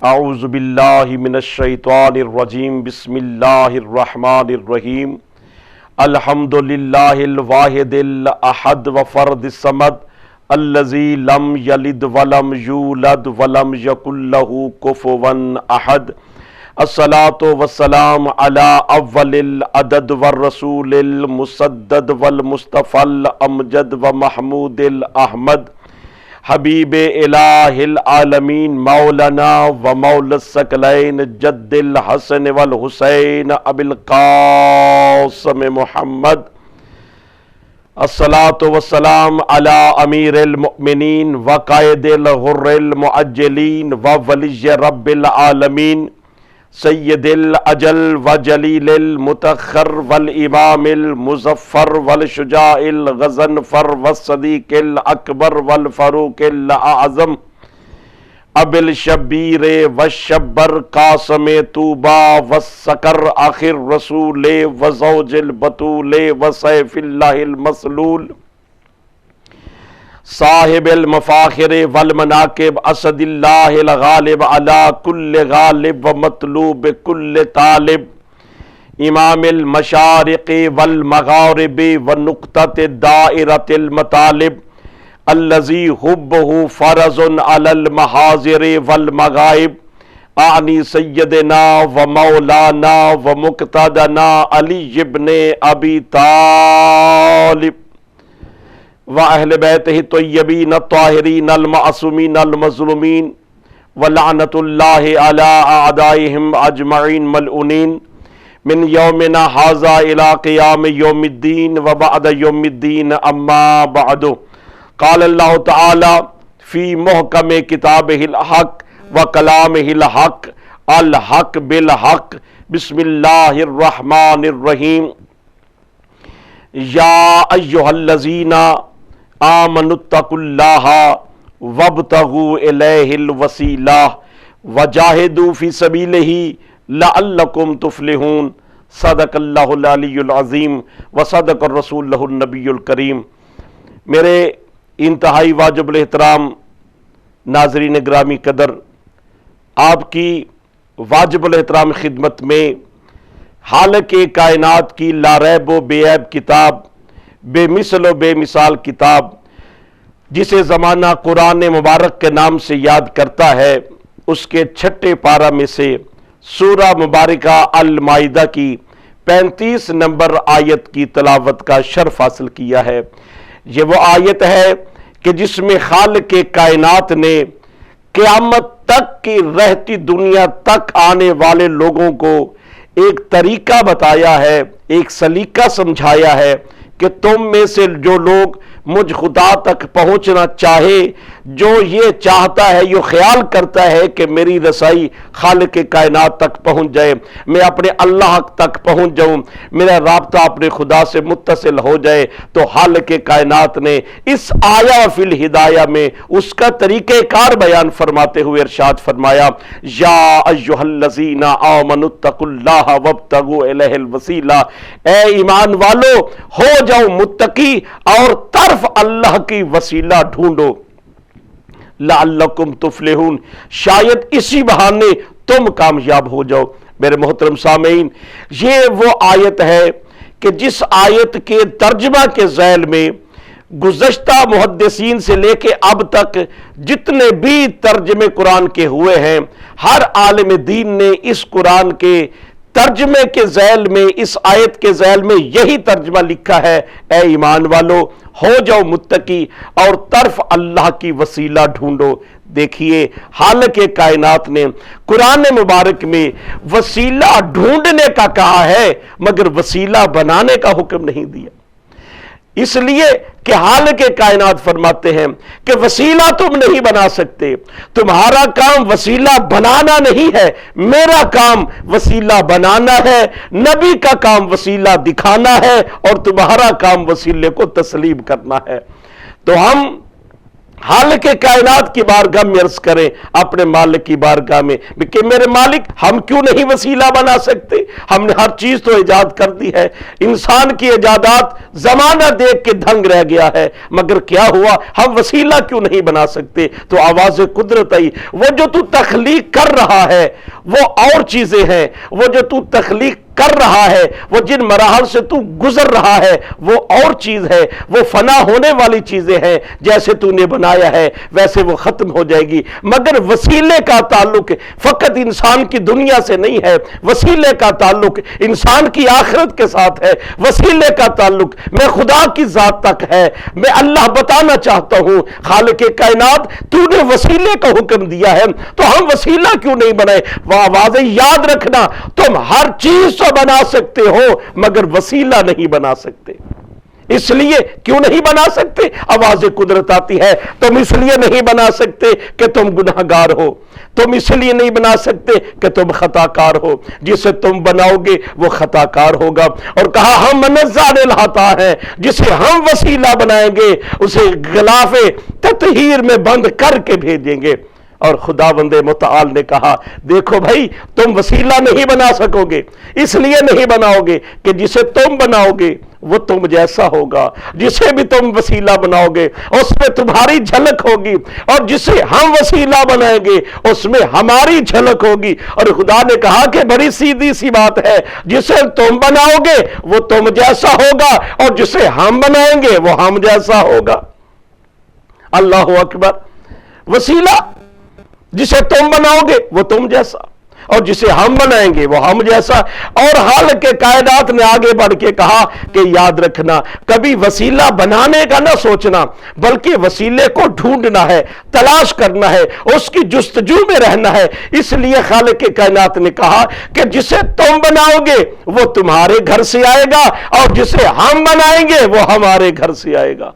اعوذ باللہ من الشیطان الرجیم بسم اللہ الرحمن الرحیم الحمدللہ الواحد الاحد وفرد الصمد الذی لم یلد ولم یولد ولم یکن لہ کفوا احد الصلاة والسلام علی اول العدد والرسول المسدد والمصطفى الامجد ومحمود الاحمد حبیب الہ العالمین مولانا و مولا الثقلین جد الحسن والحسین ابی القاسم محمد الصلاة والسلام علی امیر المؤمنین وقائد الغر المعجلین وولی رب العالمین سید الاجل وجلیل المتخر والامام المظفر والشجاع الغضنفر والصدیق الاکبر والفاروق الاعظم ابی الشبیر والشبر قاسم طوبى والسکر آخر رسول وزوج البتول وسیف اللہ المسلول صاحب المفاخر والمناقب اسد اللہ الغالب علی کل غالب ومطلوب کل طالب امام المشارق والمغارب ونقطۃ دائرۃ المطالب الذی حبہ فرض علی المحاضر والمغائب اعنی سیدنا و مولانا و مقتدنا علی ابن ابی طالب وَأَهْلِ بَيْتِهِ الطَّيِّبِينَ الطَّاهِرِينَ الْمَعْصُومِينَ الْمَظْلُومِينَ وَلَعْنَةُ اللَّهِ عَلَىٰ أَعْدَائِهِمْ أَجْمَعِينَ مَلْعُونِينَ مِنْ يَوْمِنَا هَٰذَا إِلَىٰ قِيَامِ يَوْمِ الدِّينِ وَبَعْدَ يَوْمِ الدِّينِ أَمَّا بَعْدُ قَالَ اللَّهُ تَعَالَىٰ فِي مُحْكَمِ كِتَابِهِ الْحَقِّ وَكَلَامِهِ الْحَقِّ الْحَقِّ بِالْحَقِّ بسم اللہ الرحمن الرحیم یا ایہا الذین آمنوا اتقوا اللہ وابتغوا الیہ الوسیلہ وجاہدوا فی سبیلہ لعلکم تفلحون صدق اللہ العلی العظیم وصدق الرسول النبی الکریم۔ میرے انتہائی واجب الاحترام ناظرین گرامی قدر، آپ کی واجب الاحترام خدمت میں خالق کائنات کی لا ریب و بے عیب کتاب، بے مثل و بے مثال کتاب، جسے زمانہ قرآن مبارک کے نام سے یاد کرتا ہے، اس کے چھٹے پارہ میں سے سورہ مبارکہ المائدہ کی 35 نمبر آیت کی تلاوت کا شرف حاصل کیا ہے۔ یہ وہ آیت ہے کہ جس میں خالق کائنات نے قیامت تک کی رہتی دنیا تک آنے والے لوگوں کو ایک طریقہ بتایا ہے، ایک سلیقہ سمجھایا ہے کہ تم میں سے جو لوگ مجھ خدا تک پہنچنا چاہے، جو یہ چاہتا ہے، یہ خیال کرتا ہے کہ میری رسائی خالق کائنات تک پہنچ جائے، میں اپنے اللہ تک پہنچ جاؤں، میرا رابطہ اپنے خدا سے متصل ہو جائے، تو خالق کائنات نے اس آیا فی الہدایہ میں اس کا طریقہ کار بیان فرماتے ہوئے ارشاد فرمایا، یا ایہا الذین آمنوا اتقوا اللہ وابتغوا الیہ الوسیلہ، اے ایمان والو ہو جاؤ متقی اور طرف اللہ کی وسیلہ ڈھونڈو، لعلکم تفلحون، شاید اسی بہانے تم کامیاب ہو جاؤ۔ میرے محترم سامعین، یہ وہ آیت ہے کہ جس آیت کے ترجمہ کے ذیل میں گزشتہ محدثین سے لے کے اب تک جتنے بھی ترجمے قرآن کے ہوئے ہیں، ہر عالم دین نے اس قرآن کے ترجمے کے ذیل میں، اس آیت کے ذیل میں یہی ترجمہ لکھا ہے، اے ایمان والو ہو جاؤ متقی اور طرف اللہ کی وسیلہ ڈھونڈو۔ دیکھیے خالق کائنات نے قرآن مبارک میں وسیلہ ڈھونڈنے کا کہا ہے، مگر وسیلہ بنانے کا حکم نہیں دیا، اس لیے کہ خالق کائنات فرماتے ہیں کہ وسیلہ تم نہیں بنا سکتے، تمہارا کام وسیلہ بنانا نہیں ہے، میرا کام وسیلہ بنانا ہے، نبی کا کام وسیلہ دکھانا ہے، اور تمہارا کام وسیلے کو تسلیم کرنا ہے۔ تو ہم حالق کائنات کی بارگاہ میں عرض کریں اپنے مالک کی بارگاہ میں کہ میرے مالک ہم کیوں نہیں وسیلہ بنا سکتے؟ ہم نے ہر چیز تو ایجاد کر دی ہے، انسان کی ایجادات زمانہ دیکھ کے دھنگ رہ گیا ہے، مگر کیا ہوا ہم وسیلہ کیوں نہیں بنا سکتے؟ تو آواز قدرت آئی، وہ جو تو تخلیق کر رہا ہے وہ اور چیزیں ہیں، وہ جو تو تخلیق کر رہا ہے، وہ جن مراحل سے تو گزر رہا ہے وہ اور چیز ہے، وہ فنا ہونے والی چیزیں ہیں، جیسے تو نے بنایا ہے ویسے وہ ختم ہو جائے گی، مگر وسیلے کا تعلق فقط انسان کی دنیا سے نہیں ہے، وسیلے کا تعلق انسان کی آخرت کے ساتھ ہے، وسیلے کا تعلق میں خدا کی ذات تک ہے۔ میں اللہ بتانا چاہتا ہوں خالق کائنات تو نے وسیلے کا حکم دیا ہے تو ہم وسیلہ کیوں نہیں بنائے؟ وہ آوازیں یاد رکھنا، تم ہر چیز تو بنا سکتے ہو مگر وسیلہ نہیں بنا سکتے۔ اس لیے کیوں نہیں بنا سکتے؟ آواز قدرت آتی ہے، تم اس لیے نہیں بنا سکتے کہ تم گناہگار ہو، تم اس لیے نہیں بنا سکتے کہ تم خطا کار ہو، جسے تم بناؤ گے وہ خطا کار ہوگا۔ اور کہا ہم منزہ لاتا ہے، جسے ہم وسیلہ بنائیں گے اسے غلاف تطہیر میں بند کر کے بھیجیں گے۔ اور خداوند متعال نے کہا دیکھو بھائی تم وسیلہ نہیں بنا سکو گے، اس لیے نہیں بناؤ گے کہ جسے تم بناؤ گے وہ تم جیسا ہوگا، جسے بھی تم وسیلہ بناؤ گے اس میں تمہاری جھلک ہوگی، اور جسے ہم وسیلہ بنائیں گے اس میں ہماری جھلک ہوگی۔ اور خدا نے کہا کہ بڑی سیدھی سی بات ہے، جسے تم بناؤ گے وہ تم جیسا ہوگا اور جسے ہم بنائیں گے وہ ہم جیسا ہوگا۔ اللہ اکبر۔ وسیلہ جسے تم بناؤ گے وہ تم جیسا اور جسے ہم بنائیں گے وہ ہم جیسا۔ اور خالق کائنات نے آگے بڑھ کے کہا کہ یاد رکھنا کبھی وسیلہ بنانے کا نہ سوچنا بلکہ وسیلے کو ڈھونڈنا ہے، تلاش کرنا ہے، اس کی جستجو میں رہنا ہے۔ اس لیے خالق کائنات نے کہا کہ جسے تم بناؤ گے وہ تمہارے گھر سے آئے گا اور جسے ہم بنائیں گے وہ ہمارے گھر سے آئے گا۔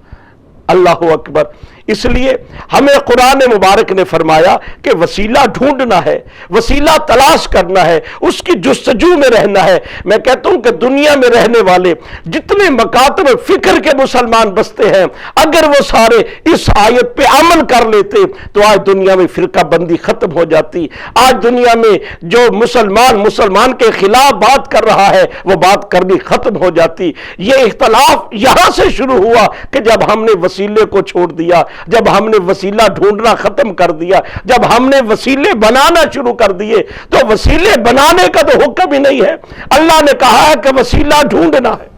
اللہ اکبر۔ اس لیے ہمیں قرآن مبارک نے فرمایا کہ وسیلہ ڈھونڈنا ہے، وسیلہ تلاش کرنا ہے، اس کی جستجو میں رہنا ہے۔ میں کہتا ہوں کہ دنیا میں رہنے والے جتنے مکاتب فکر کے مسلمان بستے ہیں اگر وہ سارے اس آیت پہ عمل کر لیتے تو آج دنیا میں فرقہ بندی ختم ہو جاتی۔ آج دنیا میں جو مسلمان کے خلاف بات کر رہا ہے وہ بات کرنی ختم ہو جاتی۔ یہ اختلاف یہاں سے شروع ہوا کہ جب ہم نے وسیلے کو چھوڑ دیا، جب ہم نے وسیلہ ڈھونڈنا ختم کر دیا، جب ہم نے وسیلے بنانا شروع کر دیے۔ تو وسیلے بنانے کا تو حکم ہی نہیں ہے، اللہ نے کہا ہے کہ وسیلہ ڈھونڈنا ہے۔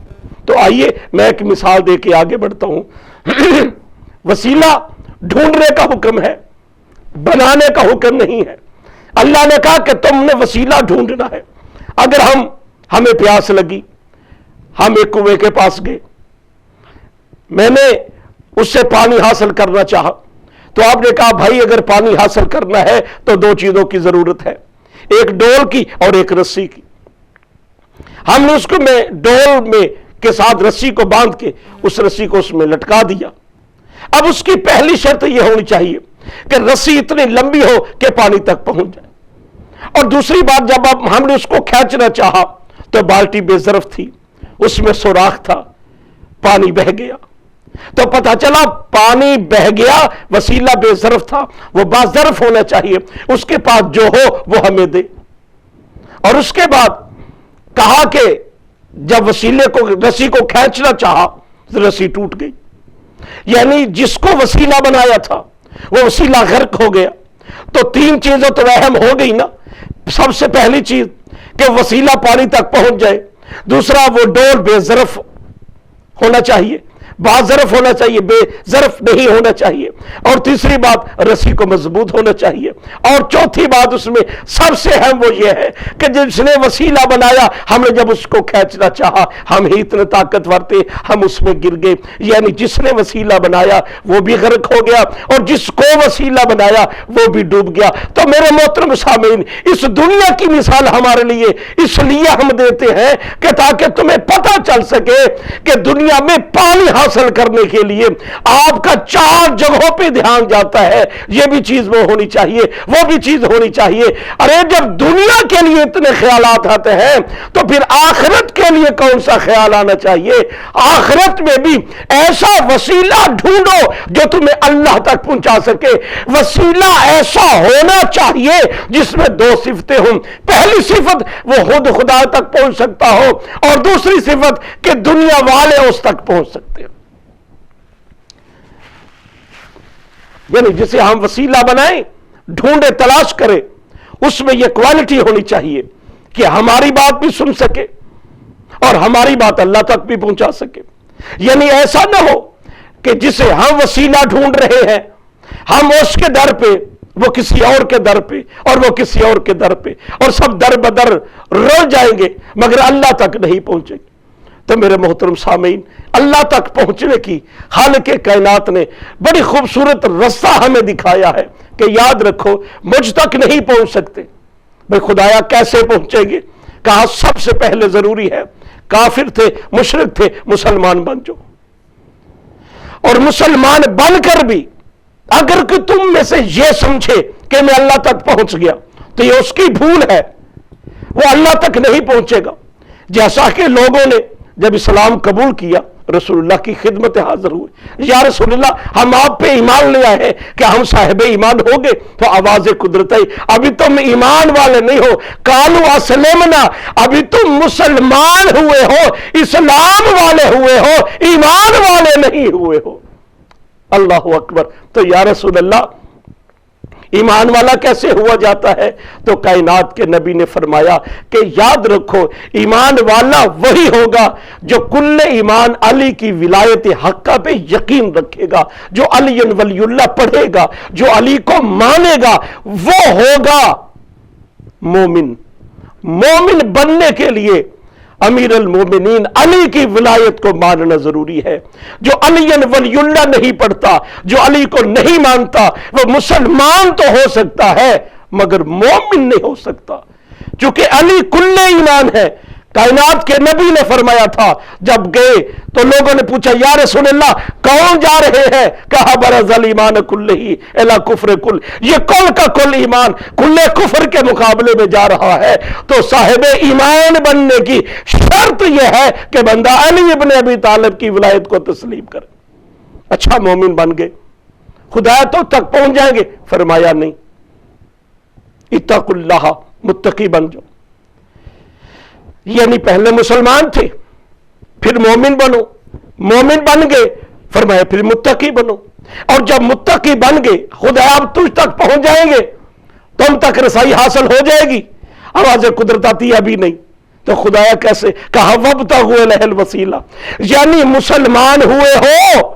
تو آئیے میں ایک مثال دے کے آگے بڑھتا ہوں۔ وسیلہ ڈھونڈنے کا حکم ہے، بنانے کا حکم نہیں ہے۔ اللہ نے کہا کہ تم نے وسیلہ ڈھونڈنا ہے۔ اگر ہمیں پیاس لگی، ہم ایک کنویں کے پاس گئے، میں نے اس سے پانی حاصل کرنا چاہا تو آپ نے کہا بھائی اگر پانی حاصل کرنا ہے تو دو چیزوں کی ضرورت ہے، ایک ڈول کی اور ایک رسی کی۔ ہم نے اس کو ڈول میں کے ساتھ رسی کو باندھ کے اس رسی کو اس میں لٹکا دیا۔ اب اس کی پہلی شرط یہ ہونی چاہیے کہ رسی اتنی لمبی ہو کہ پانی تک پہنچ جائے، اور دوسری بات جب ہم نے اس کو کھینچنا چاہا تو بالٹی بے ظرف تھی، اس میں سوراخ تھا، پانی بہہ گیا۔ تو پتہ چلا پانی بہہ گیا، وسیلہ بے ظرف تھا، وہ باظرف ہونا چاہیے، اس کے پاس جو ہو وہ ہمیں دے۔ اور اس کے بعد کہا کہ جب رسی کو کھینچنا چاہا تو رسی ٹوٹ گئی، یعنی جس کو وسیلہ بنایا تھا وہ وسیلہ غرق ہو گیا۔ تو تین چیزیں تو اہم ہو گئی نا۔ سب سے پہلی چیز کہ وسیلہ پانی تک پہنچ جائے، دوسرا وہ ڈول بے ظرف ہونا چاہیے، باظرف ہونا چاہیے، بے ظرف نہیں ہونا چاہیے، اور تیسری بات رسی کو مضبوط ہونا چاہیے، اور چوتھی بات اس میں سب سے اہم وہ یہ ہے کہ جس نے وسیلہ بنایا ہم نے جب اس کو کھینچنا چاہا ہم ہی اتنے طاقتور تھے ہم اس میں گر گئے، یعنی جس نے وسیلہ بنایا وہ بھی غرق ہو گیا اور جس کو وسیلہ بنایا وہ بھی ڈوب گیا۔ تو میرے محترم سامعین، اس دنیا کی مثال ہمارے لیے اس لیے ہم دیتے ہیں کہ تاکہ تمہیں پتہ چل سکے کہ دنیا میں پانی حاصل کرنے کے لیے آپ کا 4 جگہوں پہ دھیان جاتا ہے، یہ بھی چیز وہ ہونی چاہیے، وہ بھی چیز ہونی چاہیے۔ ارے جب دنیا کے لیے اتنے خیالات آتے ہیں تو پھر آخرت کے لیے کون سا خیال آنا چاہیے؟ آخرت میں بھی ایسا وسیلہ ڈھونڈو جو تمہیں اللہ تک پہنچا سکے۔ وسیلہ ایسا ہونا چاہیے جس میں 2 صفتیں ہوں۔ پہلی صفت وہ خود خدا تک پہنچ سکتا ہو، اور دوسری صفت کہ دنیا والے اس تک پہنچ سکتے ہو۔ یعنی جسے ہم وسیلہ بنائیں، ڈھونڈے، تلاش کریں، اس میں یہ کوالٹی ہونی چاہیے کہ ہماری بات بھی سن سکے اور ہماری بات اللہ تک بھی پہنچا سکے۔ یعنی ایسا نہ ہو کہ جسے ہم وسیلہ ڈھونڈ رہے ہیں، ہم اس کے در پہ، وہ کسی اور کے در پہ، اور وہ کسی اور کے در پہ، اور سب در بدر رل جائیں گے مگر اللہ تک نہیں پہنچیں گے۔ تو میرے محترم سامعین، اللہ تک پہنچنے کی خالق کائنات نے بڑی خوبصورت رستہ ہمیں دکھایا ہے کہ یاد رکھو مجھ تک نہیں پہنچ سکتے، بھئی خدایا کیسے پہنچیں گے؟ کہا سب سے پہلے ضروری ہے، کافر تھے، مشرک تھے، مسلمان بن جاؤ۔ اور مسلمان بن کر بھی اگر کہ تم میں سے یہ سمجھے کہ میں اللہ تک پہنچ گیا تو یہ اس کی بھول ہے، وہ اللہ تک نہیں پہنچے گا۔ جیسا کہ لوگوں نے جب اسلام قبول کیا، رسول اللہ کی خدمت حاضر ہوئے، یا رسول اللہ ہم آپ پہ ایمان لے آئے ہیں کہ ہم صاحب ایمان ہو گئے، تو آواز قدرت آئی ابھی تم ایمان والے نہیں ہو، قالوا اسلمنا، ابھی تم مسلمان ہوئے ہو، اسلام والے ہوئے ہو، ایمان والے نہیں ہوئے ہو۔ اللہ اکبر۔ تو یا رسول اللہ ایمان والا کیسے ہوا جاتا ہے؟ تو کائنات کے نبی نے فرمایا کہ یاد رکھو ایمان والا وہی ہوگا جو کل ایمان علی کی ولایت حقہ پہ یقین رکھے گا، جو علی ولی اللہ پڑھے گا، جو علی کو مانے گا، وہ ہوگا مومن۔ مومن بننے کے لیے امیر المومنین علی کی ولایت کو ماننا ضروری ہے۔ جو علی ولی اللہ نہیں پڑھتا، جو علی کو نہیں مانتا، وہ مسلمان تو ہو سکتا ہے مگر مومن نہیں ہو سکتا، چونکہ علی کل ایمان ہے۔ کائنات کے نبی نے فرمایا تھا، جب گئے تو لوگوں نے پوچھا یا رسول اللہ کون جا رہے ہیں؟ کہا برز الایمان کلہ الی کفر کل، یہ کل کا کل ایمان کل کفر کے مقابلے میں جا رہا ہے۔ تو صاحب ایمان بننے کی شرط یہ ہے کہ بندہ علی ابن ابی طالب کی ولایت کو تسلیم کرے۔ اچھا مومن بن گئے، خدا تو تک پہنچ جائیں گے؟ فرمایا نہیں، اتقوا اللہ، متقی بن جاؤ۔ یعنی پہلے مسلمان تھے، پھر مومن بنو، مومن بن گئے، فرمایا پھر متقی بنو، اور جب متقی بن گئے خدا اب تجھ تک پہنچ جائیں گے، تم تک رسائی حاصل ہو جائے گی۔ آواز قدرت آتی ہے ابھی نہیں، تو خدایا کیسے؟ کہا وابتغوا الیہ الوسیلہ، یعنی مسلمان ہوئے ہو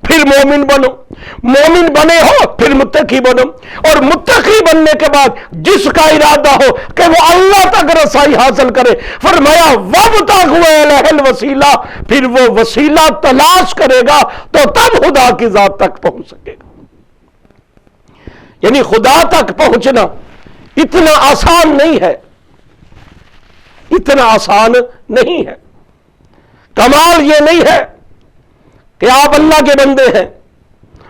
پھر مومن بنو، مومن بنے ہو پھر متقی بنو، اور متقی بننے کے بعد جس کا ارادہ ہو کہ وہ اللہ تک رسائی حاصل کرے، فرمایا وابتغوا الیہ الوسیلہ، پھر وہ وسیلہ تلاش کرے گا تو تب خدا کی ذات تک پہنچ سکے گا۔ یعنی خدا تک پہنچنا اتنا آسان نہیں ہے، اتنا آسان نہیں ہے۔ کمال یہ نہیں ہے کہ آپ اللہ کے بندے ہیں،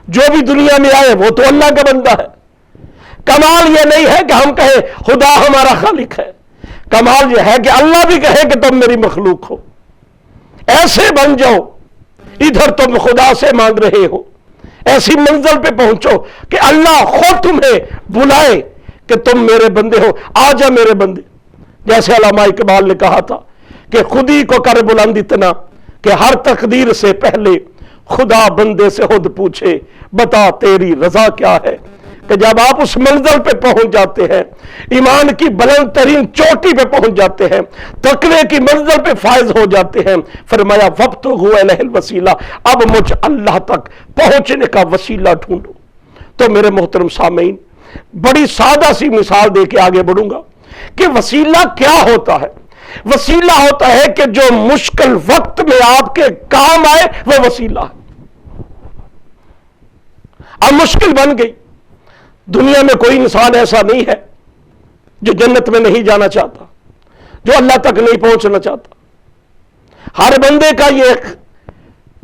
جو بھی دنیا میں آئے وہ تو اللہ کا بندہ ہے۔ کمال یہ نہیں ہے کہ ہم کہیں خدا ہمارا خالق ہے، کمال یہ ہے کہ اللہ بھی کہے کہ تم میری مخلوق ہو۔ ایسے بن جاؤ، ادھر تم خدا سے مانگ رہے ہو، ایسی منزل پہ پہنچو کہ اللہ خود تمہیں بلائے کہ تم میرے بندے ہو، آ جا میرے بندے۔ جیسے علامہ اقبال نے کہا تھا کہ خودی کو کر بلند اتنا کہ ہر تقدیر سے پہلے خدا بندے سے خود پوچھے بتا تیری رضا کیا ہے۔ کہ جب آپ اس منزل پہ پہنچ جاتے ہیں، ایمان کی بلند ترین چوٹی پہ پہنچ جاتے ہیں، تقوی کی منزل پہ فائز ہو جاتے ہیں، فرمایا وابتغوا الیہ الوسیلہ، اب مجھ اللہ تک پہنچنے کا وسیلہ ڈھونڈو۔ تو میرے محترم سامعین، بڑی سادہ سی مثال دے کے آگے بڑھوں گا کہ وسیلہ کیا ہوتا ہے۔ وسیلہ ہوتا ہے کہ جو مشکل وقت میں آپ کے کام آئے وہ وسیلہ ہے۔ اب مشکل بن گئی، دنیا میں کوئی انسان ایسا نہیں ہے جو جنت میں نہیں جانا چاہتا، جو اللہ تک نہیں پہنچنا چاہتا۔ ہر بندے کا یہ ایک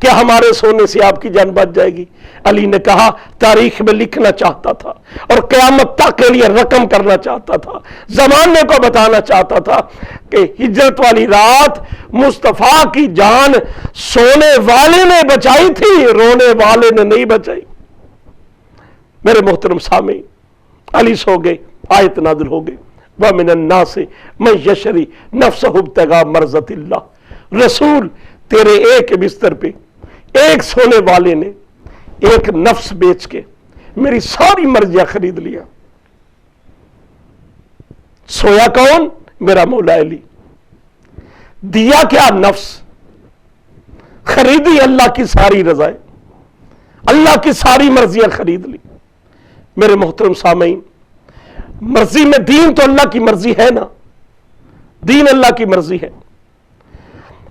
کیا ہمارے سونے سے آپ کی جان بچ جائے گی؟ علی نے کہا تاریخ میں لکھنا چاہتا تھا اور قیامت تک کے لیے رقم کرنا چاہتا تھا، زمانے کو بتانا چاہتا تھا کہ ہجرت والی رات مصطفیٰ کی جان سونے والے نے بچائی تھی، رونے والے نے نہیں بچائی۔ میرے محترم سامعین، علی سو گئے، آیت نازل ہو گئی، وَمِنَ النَّاسِ مَن يَشْرِي نَفْسَهُ ابْتِغَاءَ مَرْضَاتِ اللَّهِ۔ رسول تیرے ایک بستر پہ ایک سونے والے نے ایک نفس بیچ کے میری ساری مرضیاں خرید لیا۔ سویا کون؟ میرا مولا علی۔ دیا کیا؟ نفس۔ خریدی اللہ کی ساری رضائیں، اللہ کی ساری مرضیاں خرید لی۔ میرے محترم سامعین، مرضی میں دین تو اللہ کی مرضی ہے نا، دین اللہ کی مرضی ہے۔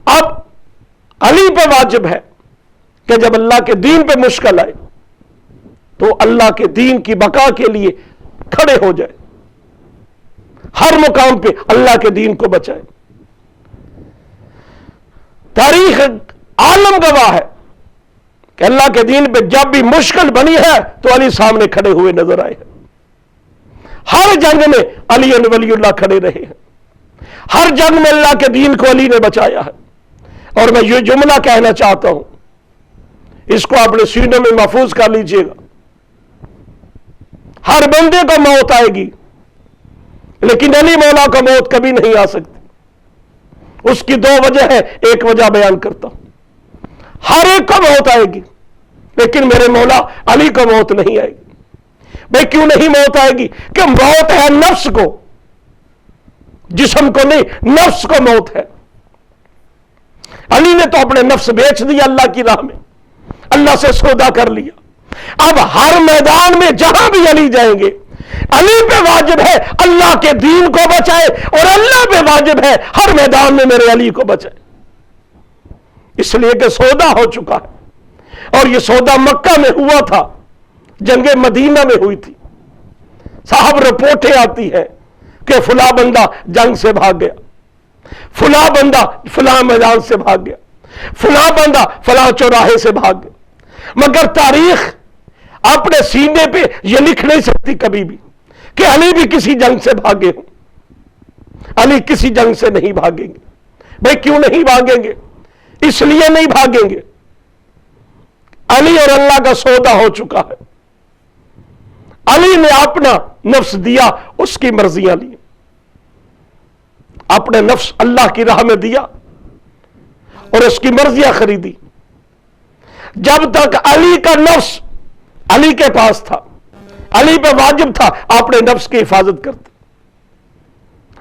اب علی پہ واجب ہے کہ جب اللہ کے دین پہ مشکل آئے تو اللہ کے دین کی بقا کے لیے کھڑے ہو جائے، ہر مقام پہ اللہ کے دین کو بچائے۔ تاریخ عالم گواہ ہے کہ اللہ کے دین پہ جب بھی مشکل بنی ہے تو علی سامنے کھڑے ہوئے نظر آئے ہیں۔ ہر جنگ میں علی ولی اللہ کھڑے رہے ہیں، ہر جنگ میں اللہ کے دین کو علی نے بچایا ہے۔ اور میں یہ جملہ کہنا چاہتا ہوں، اس کو اپنے سینے میں محفوظ کر لیجئے گا، ہر بندے کو موت آئے گی لیکن علی مولا کو موت کبھی نہیں آ سکتی۔ اس کی دو وجہ ہے، ایک وجہ بیان کرتا ہوں، ہر ایک کو موت آئے گی لیکن میرے مولا علی کو موت نہیں آئے گی۔ بھئی کیوں نہیں موت آئے گی؟ کہ موت ہے نفس کو، جسم کو نہیں، نفس کو موت ہے۔ علی نے تو اپنے نفس بیچ دیا اللہ کی راہ میں، اللہ سے سودا کر لیا۔ اب ہر میدان میں جہاں بھی علی جائیں گے، علی پہ واجب ہے اللہ کے دین کو بچائے، اور اللہ پہ واجب ہے ہر میدان میں میرے علی کو بچائے، اس لیے کہ سودا ہو چکا ہے۔ اور یہ سودا مکہ میں ہوا تھا، جنگ مدینہ میں ہوئی تھی۔ صاحب رپورٹیں آتی ہیں کہ فلاں بندہ جنگ سے بھاگ گیا، فلاں بندہ فلاں میدان سے بھاگ گیا، فلاں بندہ فلاں چوراہے سے بھاگ گیا، مگر تاریخ اپنے سینے پہ یہ لکھ نہیں سکتی کبھی بھی کہ علی بھی کسی جنگ سے بھاگے ہوں۔ علی کسی جنگ سے نہیں بھاگیں گے۔ بھئی کیوں نہیں بھاگیں گے؟ اس لیے نہیں بھاگیں گے، علی اور اللہ کا سودا ہو چکا ہے۔ علی نے اپنا نفس دیا، اس کی مرضیاں لی، اپنے نفس اللہ کی راہ میں دیا اور اس کی مرضیاں خریدی۔ جب تک علی کا نفس علی کے پاس تھا، علی پہ واجب تھا اپنے نفس کی حفاظت کرتے،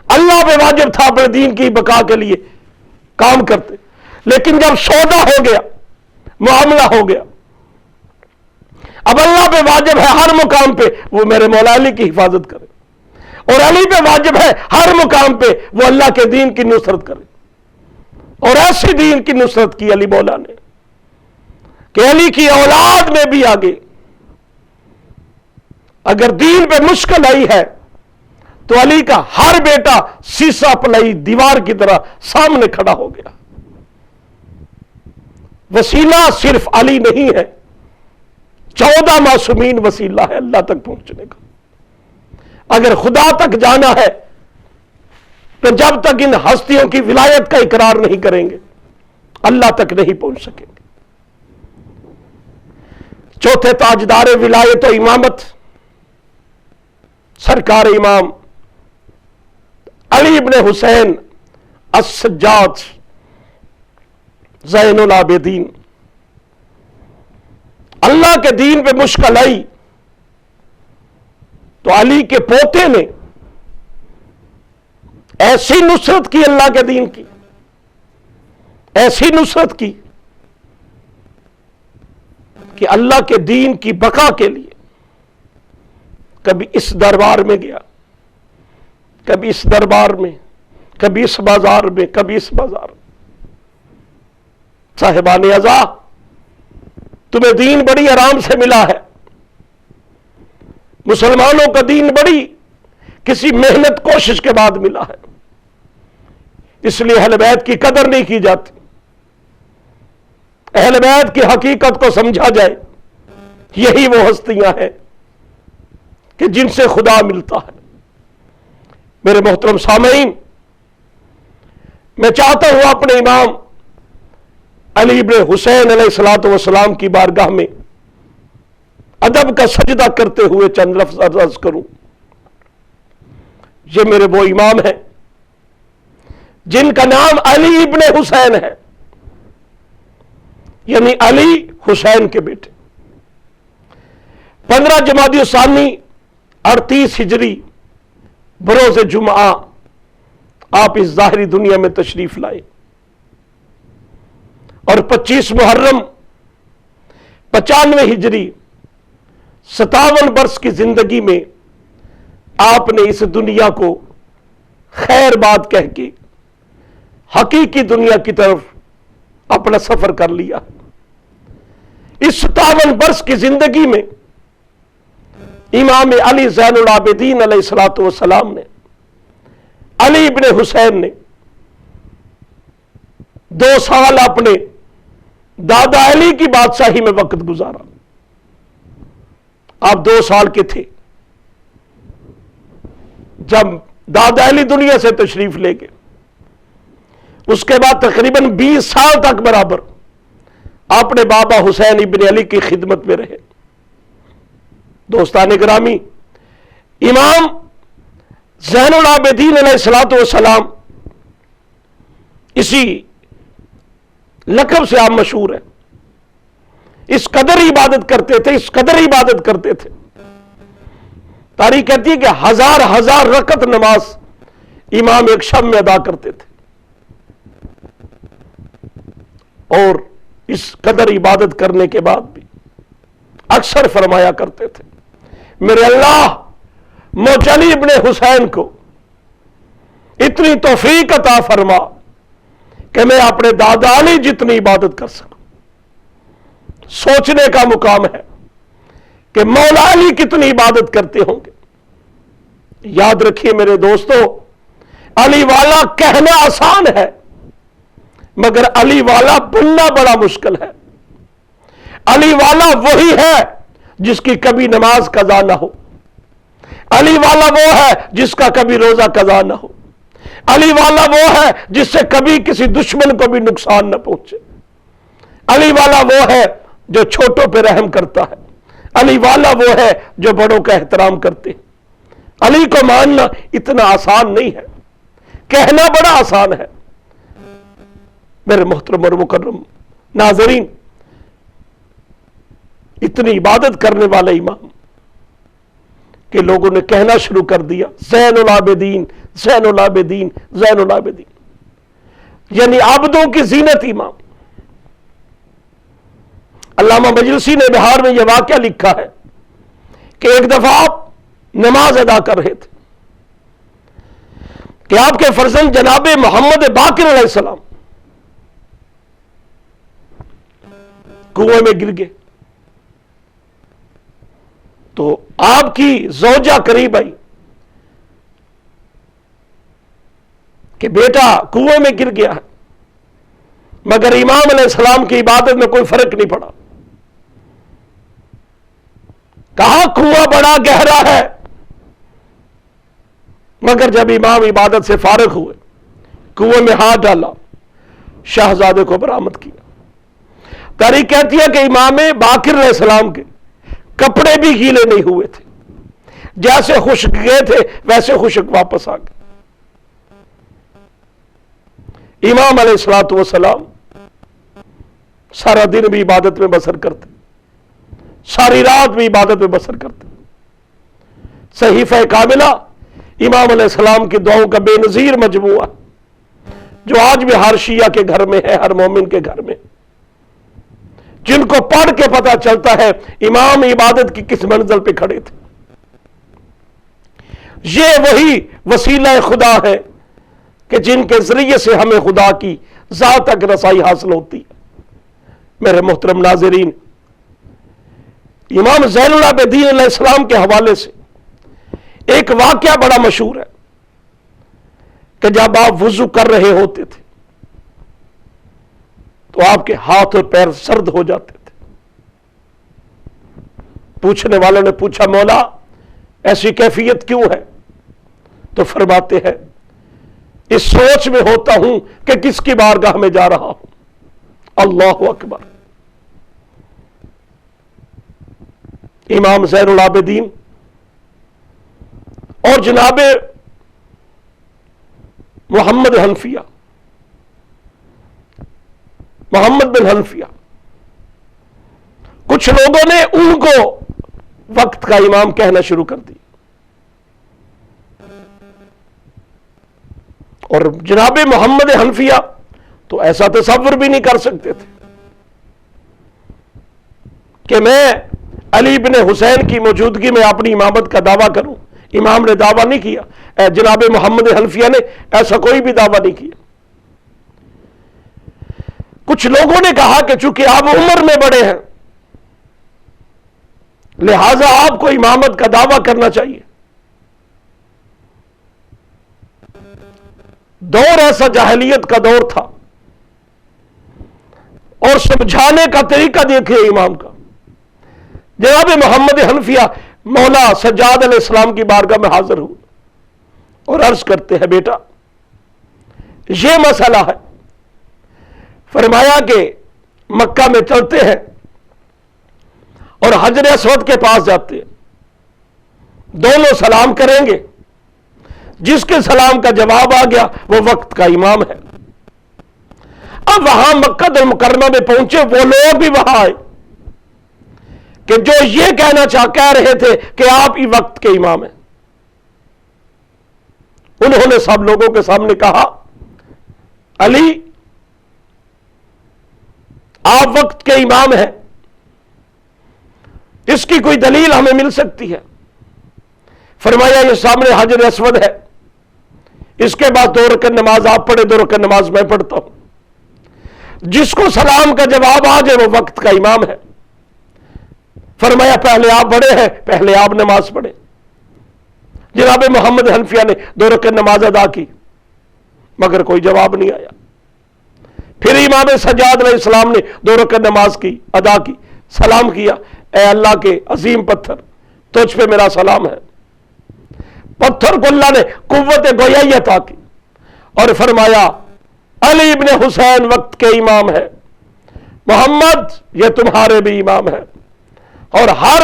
اللہ پہ واجب تھا اپنے دین کی بقا کے لیے کام کرتے۔ لیکن جب سودا ہو گیا، معاملہ ہو گیا، اب اللہ پہ واجب ہے ہر مقام پہ وہ میرے مولا علی کی حفاظت کرے، اور علی پہ واجب ہے ہر مقام پہ وہ اللہ کے دین کی نصرت کرے۔ اور ایسی دین کی نصرت کی علی مولا نے کہ علی کی اولاد میں بھی آگے اگر دین پہ مشکل آئی ہے تو علی کا ہر بیٹا سیسا پلائی دیوار کی طرح سامنے کھڑا ہو گیا۔ وسیلہ صرف علی نہیں ہے، 14 معصومین وسیلہ ہے اللہ تک پہنچنے کا۔ اگر خدا تک جانا ہے تو جب تک ان ہستیوں کی ولایت کا اقرار نہیں کریں گے اللہ تک نہیں پہنچ سکیں گے۔ چوتھے تاجدار ولایت و امامت سرکار امام علی ابن حسین السجاد زین العابدین۔ اللہ کے دین پہ مشکل آئی تو علی کے پوتے نے ایسی نصرت کی اللہ کے دین کی، ایسی نصرت کی کہ اللہ کے دین کی بقا کے لیے کبھی اس دربار میں گیا، کبھی اس دربار میں، کبھی اس بازار میں، کبھی اس بازار میں۔ صاحبان عزا، تمہیں دین بڑی آرام سے ملا ہے، مسلمانوں کا دین بڑی کسی محنت کوشش کے بعد ملا ہے، اس لیے اہل بیت کی قدر نہیں کی جاتی۔ اہل بیت کی حقیقت کو سمجھا جائے، یہی وہ ہستیاں ہیں کہ جن سے خدا ملتا ہے۔ میرے محترم سامعین، میں چاہتا ہوں اپنے امام علی ابن حسین علیہ الصلوۃ والسلام کی بارگاہ میں ادب کا سجدہ کرتے ہوئے چند لفظ عرض کروں۔ یہ میرے وہ امام ہیں جن کا نام علی ابن حسین ہے، یعنی علی حسین کے بیٹے۔ 15 جمادی الثانی 38 ہجری بروز جمعہ آپ اس ظاہری دنیا میں تشریف لائے، اور 25 محرم 95 ہجری 57 برس کی زندگی میں آپ نے اس دنیا کو خیر بات کہہ کے حقیقی دنیا کی طرف اپنا سفر کر لیا۔ اس 57 برس کی زندگی میں امام علی زین العابدین علیہ الصلوۃ والسلام نے، علی ابن حسین نے 2 سال اپنے دادا علی کی بادشاہی میں وقت گزارا۔ آپ 2 سال کے تھے جب دادا علی دنیا سے تشریف لے گئے۔ اس کے بعد تقریباً 20 سال تک برابر آپ نے بابا حسین ابن علی کی خدمت میں رہے۔ دوستان گرامی، امام زین العابدین علیہ الصلوۃ والسلام اسی لقب سے آپ مشہور ہیں۔ اس قدر عبادت کرتے تھے، اس قدر عبادت کرتے تھے، تاریخ کہتی ہے کہ ہزار رکعت نماز امام ایک شب میں ادا کرتے تھے، اور اس قدر عبادت کرنے کے بعد بھی اکثر فرمایا کرتے تھے، میرے اللہ مجھ علی ابن حسین کو اتنی توفیق عطا فرما کہ میں اپنے دادا علی جتنی عبادت کر سکوں۔ سوچنے کا مقام ہے کہ مولا علی کتنی عبادت کرتے ہوں گے۔ یاد رکھیے میرے دوستو، علی والا کہنا آسان ہے مگر علی والا بننا بڑا مشکل ہے۔ علی والا وہی ہے جس کی کبھی نماز قضا نہ ہو، علی والا وہ ہے جس کا کبھی روزہ قضا نہ ہو، علی والا وہ ہے جس سے کبھی کسی دشمن کو بھی نقصان نہ پہنچے، علی والا وہ ہے جو چھوٹوں پہ رحم کرتا ہے، علی والا وہ ہے جو بڑوں کا احترام کرتے ہیں۔ علی کو ماننا اتنا آسان نہیں ہے، کہنا بڑا آسان ہے۔ میرے محترم اور مکرم ناظرین، اتنی عبادت کرنے والے امام کہ لوگوں نے کہنا شروع کر دیا زین العابدین زین العابدین زین العابدین، یعنی عابدوں کی زینت امام۔ علامہ مجلسی نے بہار میں یہ واقعہ لکھا ہے کہ ایک دفعہ آپ نماز ادا کر رہے تھے کہ آپ کے فرزند جناب محمد باقر علیہ السلام کنویں میں گر گئے، تو آپ کی زوجہ قریب آئی کہ بیٹا کنویں میں گر گیا ہے، مگر امام علیہ السلام کی عبادت میں کوئی فرق نہیں پڑا۔ کہا کنواں بڑا گہرا ہے، مگر جب امام عبادت سے فارغ ہوئے کنویں میں ہاتھ ڈالا، شہزادے کو برآمد کیا۔ تاریخ کہتی ہے کہ امام باقر علیہ السلام کے کپڑے بھی گیلے نہیں ہوئے تھے، جیسے خشک گئے تھے ویسے خشک واپس آ گئے۔ امام علیہ الصلوۃ والسلام سارا دن بھی عبادت میں بسر کرتے، ساری رات بھی عبادت میں بسر کرتے۔ صحیفہ کاملہ امام علیہ السلام کی دعاؤں کا بے نظیر مجموعہ جو آج بھی ہر شیعہ کے گھر میں ہے، ہر مومن کے گھر میں، جن کو پڑھ کے پتہ چلتا ہے امام عبادت کی کس منزل پہ کھڑے تھے۔ یہ وہی وسیلہ خدا ہے کہ جن کے ذریعے سے ہمیں خدا کی ذات تک رسائی حاصل ہوتی ہے۔ میرے محترم ناظرین، امام زین العابدین علیہ السلام کے حوالے سے ایک واقعہ بڑا مشہور ہے کہ جب آپ وضو کر رہے ہوتے تھے تو آپ کے ہاتھ اور پیر سرد ہو جاتے تھے۔ پوچھنے والوں نے پوچھا مولا ایسی کیفیت کیوں ہے؟ تو فرماتے ہیں اس سوچ میں ہوتا ہوں کہ کس کی بارگاہ میں جا رہا ہوں۔ اللہ اکبر۔ امام زین العابدین اور جناب محمد بن حنفیہ، کچھ لوگوں نے ان کو وقت کا امام کہنا شروع کر دی، اور جناب محمد حنفیہ تو ایسا تصور بھی نہیں کر سکتے تھے کہ میں علی بن حسین کی موجودگی میں اپنی امامت کا دعویٰ کروں۔ امام نے دعویٰ نہیں کیا، جناب محمد حنفیہ نے ایسا کوئی بھی دعویٰ نہیں کیا۔ کچھ لوگوں نے کہا کہ چونکہ آپ عمر میں بڑے ہیں لہذا آپ کو امامت کا دعویٰ کرنا چاہیے۔ دور ایسا جاہلیت کا دور تھا، اور سمجھانے کا طریقہ دیکھیں امام کا۔ جناب محمد حنفیہ مولا سجاد علیہ السلام کی بارگاہ میں حاضر ہوئے اور عرض کرتے ہیں بیٹا یہ مسئلہ ہے۔ فرمایا کہ مکہ میں چلتے ہیں اور حجر اسود کے پاس جاتے ہیں، دونوں سلام کریں گے، جس کے سلام کا جواب آ گیا وہ وقت کا امام ہے۔ اب وہاں مکہ المکرمہ میں پہنچے وہ لوگ بھی وہاں آئے کہ جو یہ کہہ رہے تھے کہ آپ ہی وقت کے امام ہیں۔ انہوں نے سب لوگوں کے سامنے کہا علی آپ وقت کے امام ہیں، اس کی کوئی دلیل ہمیں مل سکتی ہے؟ فرمایا یہ سامنے حجر اسود ہے، اس کے بعد 2 رکعت نماز آپ پڑھے، 2 رکعت نماز میں پڑھتا ہوں، جس کو سلام کا جواب آ جائے وہ وقت کا امام ہے۔ فرمایا پہلے آپ بڑے ہیں، پہلے آپ نماز پڑھے۔ جناب محمد حنفیہ نے 2 رکعت نماز ادا کی مگر کوئی جواب نہیں آیا۔ پھر امام سجاد علیہ السلام نے 2 رکعت نماز کی ادا کی، سلام کیا، اے اللہ کے عظیم پتھر تجھ پہ میرا سلام ہے۔ پتھر کو اللہ نے قوت گویائی عطا کی اور فرمایا علی ابن حسین وقت کے امام ہے، محمد یہ تمہارے بھی امام ہے، اور ہر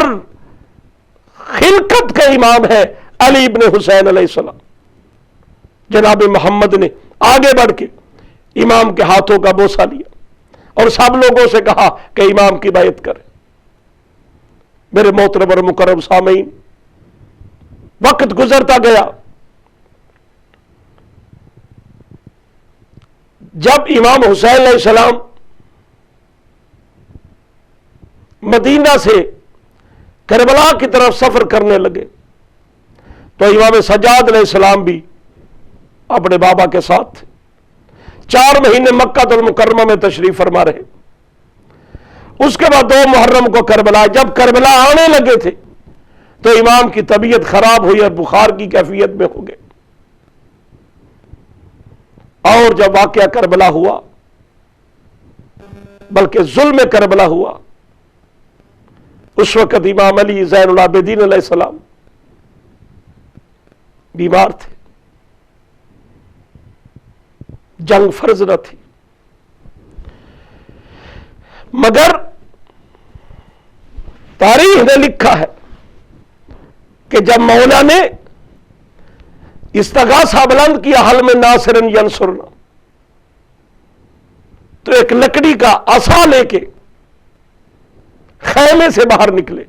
خلقت کا امام ہے علی ابن حسین علیہ السلام۔ جناب محمد نے آگے بڑھ کے امام کے ہاتھوں کا بوسہ لیا اور سب لوگوں سے کہا کہ امام کی بیعت کریں۔ میرے محترم اور مکرم سامعین، وقت گزرتا گیا، جب امام حسین علیہ السلام مدینہ سے کربلا کی طرف سفر کرنے لگے تو امام سجاد علیہ السلام بھی اپنے بابا کے ساتھ تھے۔ 4 مہینے مکہ المکرمہ میں تشریف فرما رہے۔ اس کے بعد 2 محرم کو کربلا، جب کربلا آنے لگے تھے تو امام کی طبیعت خراب ہوئی اور بخار کی کیفیت میں ہو گئے، اور جب واقعہ کربلا ہوا، بلکہ ظلم کربلا ہوا، اس وقت امام علی زین العابدین علیہ السلام بیمار تھے، جنگ فرض نہ تھی، مگر تاریخ نے لکھا ہے کہ جب مولا نے استغاثہ بلند کیا حل میں ناصرن ینصرنا، تو ایک لکڑی کا عصا لے کے خیمے سے باہر نکلے،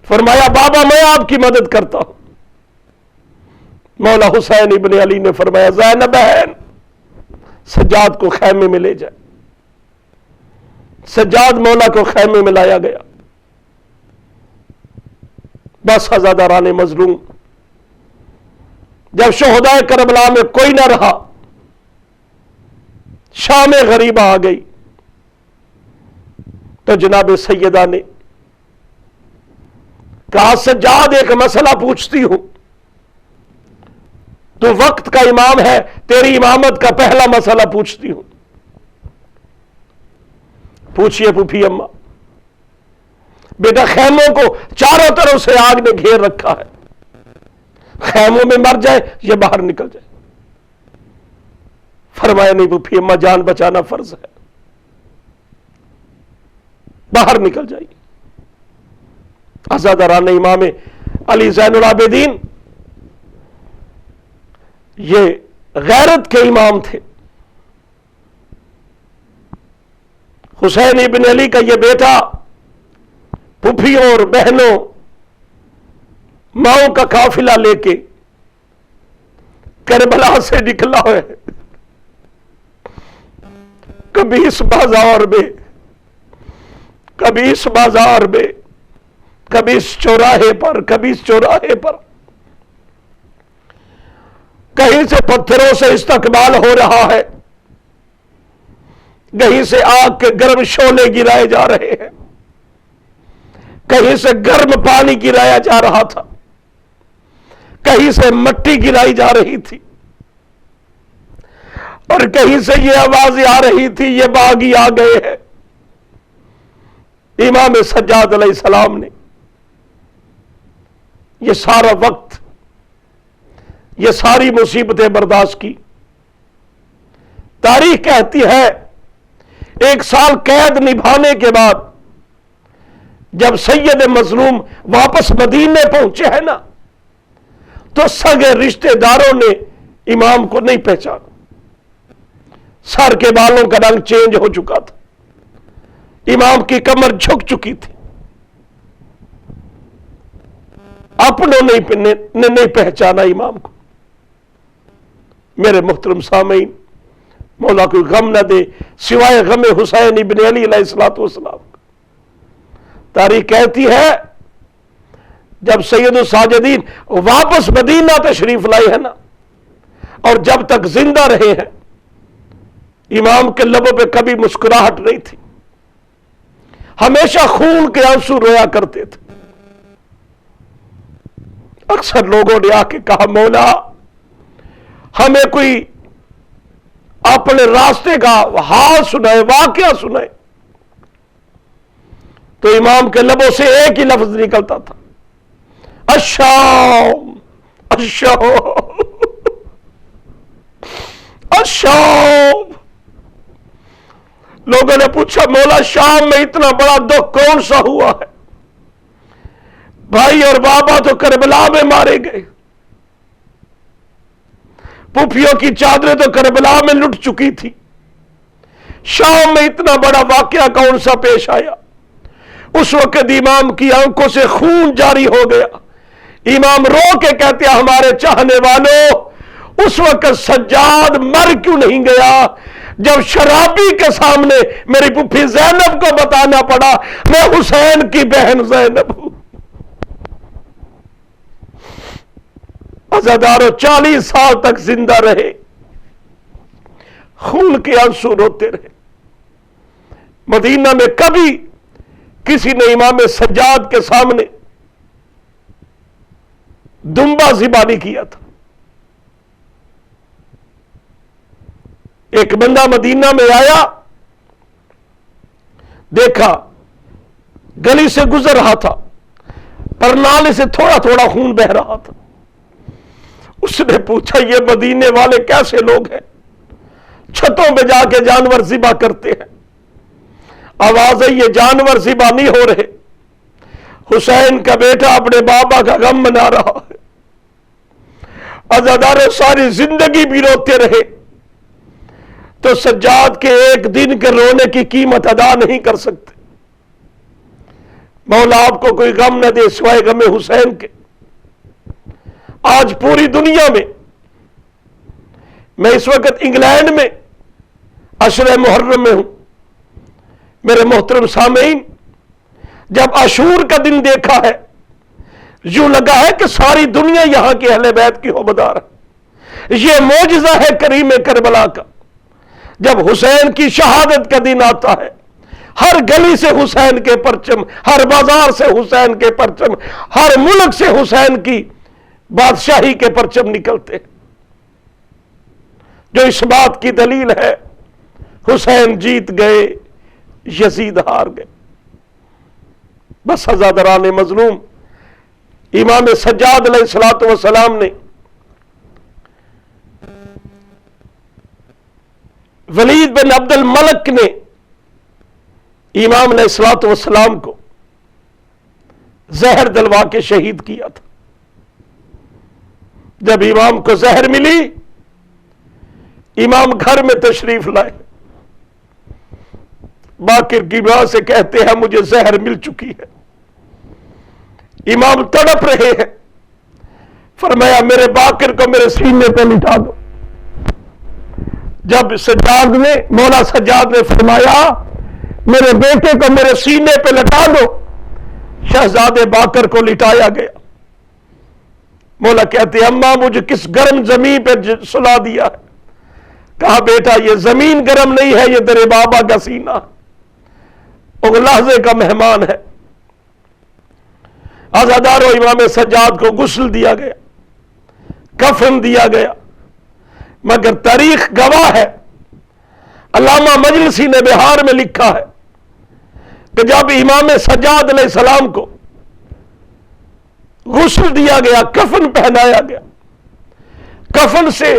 فرمایا بابا میں آپ کی مدد کرتا ہوں۔ مولا حسین ابن علی نے فرمایا زینب بہن سجاد کو خیمے میں لے جائے۔ سجاد مولا کو خیمے میں لایا گیا۔ بس ہزاداران مظلوم، جب شہدائے کربلا میں کوئی نہ رہا، شام غریبہ آ گئی، تو جناب سیدہ نے کہا سجاد ایک مسئلہ پوچھتی ہوں، تو وقت کا امام ہے، تیری امامت کا پہلا مسئلہ پوچھتی ہوں۔ پوچھئے پھوپھی اماں، بیٹا خیموں کو چاروں طرف سے آگ نے گھیر رکھا ہے، خیموں میں مر جائے یا باہر نکل جائے؟ فرمایا نہیں پھوپھی اماں، جان بچانا فرض ہے، باہر نکل جائیے۔ عزاداران امام علی زین العابدین یہ غیرت کے امام تھے۔ حسین ابن علی کا یہ بیٹا پھوپھیوں اور بہنوں ماؤں کا قافلہ لے کے کربلا سے نکلا ہے، کبھی اس بازار میں، کبھی اس بازار میں، کبھی اس چوراہے پر، کبھی اس چوراہے پر، کہیں سے پتھروں سے استقبال ہو رہا ہے، کہیں سے آگ کے گرم شعلے گرائے جا رہے ہیں، کہیں سے گرم پانی گرایا جا رہا تھا، کہیں سے مٹی گرائی جا رہی تھی، اور کہیں سے یہ آوازیں آ رہی تھی یہ باغی آ گئے ہیں۔ امام سجاد علیہ السلام نے یہ سارا وقت، یہ ساری مصیبتیں برداشت کی۔ تاریخ کہتی ہے 1 سال قید نبھانے کے بعد جب سید مظلوم واپس مدینے پہنچے ہیں نا، تو سگے رشتہ داروں نے امام کو نہیں پہچانا، سر کے بالوں کا رنگ چینج ہو چکا تھا، امام کی کمر جھک چکی تھی، اپنوں نے نہیں پہچانا امام کو۔ میرے محترم سامعین، مولا کوئی غم نہ دے سوائے غم حسین ابن علی علیہ السلام کا۔ تاریخ کہتی ہے جب سید الساجدین واپس مدینہ تشریف لائے ہیں نا، اور جب تک زندہ رہے ہیں، امام کے لبوں پہ کبھی مسکراہٹ نہیں تھی، ہمیشہ خون کے آنسو رویا کرتے تھے۔ اکثر لوگوں نے آ کے کہا مولا ہمیں کوئی اپنے راستے کا حال سنائے، واقعہ سنائے، تو امام کے لبوں سے ایک ہی لفظ نکلتا تھا، الشام الشام الشام۔ لوگوں نے پوچھا مولا شام میں اتنا بڑا دکھ کون سا ہوا ہے؟ بھائی اور بابا تو کربلا میں مارے گئے، پھوپھیوں کی چادریں تو کربلا میں لٹ چکی تھی، شام میں اتنا بڑا واقعہ کون سا پیش آیا؟ اس وقت امام کی آنکھوں سے خون جاری ہو گیا۔ امام رو کے کہتے ہیں ہمارے چاہنے والوں، اس وقت سجاد مر کیوں نہیں گیا جب شرابی کے سامنے میری پھوپھی زینب کو بتانا پڑا میں حسین کی بہن زینب ہوں۔ عزادارو 40 سال تک زندہ رہے، خون کے آنسو روتے رہے۔ مدینہ میں کبھی کسی نے امام سجاد کے سامنے دمبا ذبح نہیں کیا تھا۔ ایک بندہ مدینہ میں آیا، دیکھا گلی سے گزر رہا تھا، پرنالے سے تھوڑا تھوڑا خون بہ رہا تھا۔ اس نے پوچھا یہ مدینے والے کیسے لوگ ہیں، چھتوں پہ جا کے جانور ذبح کرتے ہیں؟ آواز ہے یہ جانور ذبح نہیں ہو رہے، حسین کا بیٹا اپنے بابا کا غم منا رہا ہے۔ عزاداروں ساری زندگی بھی روتے رہے تو سجاد کے ایک دن کے رونے کی قیمت ادا نہیں کر سکتے۔ مولا آپ کو کوئی غم نہ دے سوائے غم حسین کے۔ آج پوری دنیا میں اس وقت انگلینڈ میں عشرہ محرم میں ہوں۔ میرے محترم سامعین، جب عاشور کا دن دیکھا ہے، یوں لگا ہے کہ ساری دنیا یہاں کے اہل بیت کی ہوبدار ہے۔ یہ معجزہ ہے کریم کربلا کا۔ جب حسین کی شہادت کا دن آتا ہے، ہر گلی سے حسین کے پرچم، ہر بازار سے حسین کے پرچم، ہر ملک سے حسین کی بادشاہی کے پرچم نکلتے ہیں، جو اس بات کی دلیل ہے حسین جیت گئے، یزید ہار گئے. بس ازادران مظلوم امام سجاد علیہ الصلوۃ والسلام نے ولید بن عبد الملک نے امام علیہ الصلوۃ والسلام کو زہر دلوا کے شہید کیا تھا. جب امام کو زہر ملی امام گھر میں تشریف لائے. باقر کی ماں سے کہتے ہیں مجھے زہر مل چکی ہے. امام تڑپ رہے ہیں. فرمایا میرے باقر کو میرے سینے پہ لٹا دو. جب سجاد نے مولا سجاد نے فرمایا میرے بیٹے کو میرے سینے پہ لٹا دو, شہزادے باقر کو لٹایا گیا. مولا کہتے ہیں اماں مجھے کس گرم زمین پہ سلا دیا ہے. کہا بیٹا یہ زمین گرم نہیں ہے, یہ تیرے بابا کا سینہ وہ لحظے کا مہمان ہے. عزادارو امام سجاد کو غسل دیا گیا, کفن دیا گیا. مگر تاریخ گواہ ہے, علامہ مجلسی نے بہار میں لکھا ہے کہ جب امام سجاد علیہ السلام کو غسل دیا گیا, کفن پہنایا گیا, کفن سے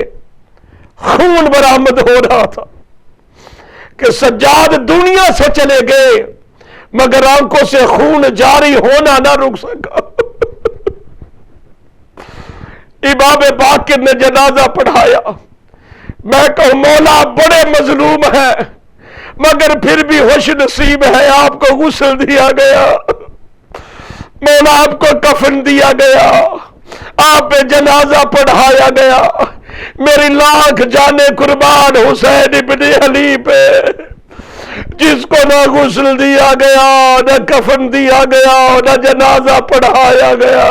خون برآمد ہو رہا تھا کہ سجاد دنیا سے چلے گئے مگر آنکھوں سے خون جاری ہونا نہ رک سکا. امام باقر نے جنازہ پڑھایا. میں کہوں مولا بڑے مظلوم ہیں مگر پھر بھی خوش نصیب ہے, آپ کو غسل دیا گیا, مولا آپ کو کفن دیا گیا, آپ پہ جنازہ پڑھایا گیا. میری لاکھ جانے قربان حسین ابن علی پہ جس کو نہ غسل دیا گیا, نہ کفن دیا گیا, نہ جنازہ پڑھایا گیا,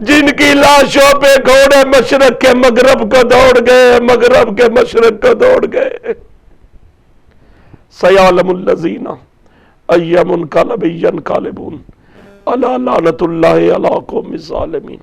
جن کی لاشوں پہ گھوڑے مشرق کے مغرب کو دوڑ گئے, مغرب کے مشرق کو دوڑ گئے. سیعلم الذین ای منقلب ینقلبون الا لعنۃ اللہ علی قوم الظالمین.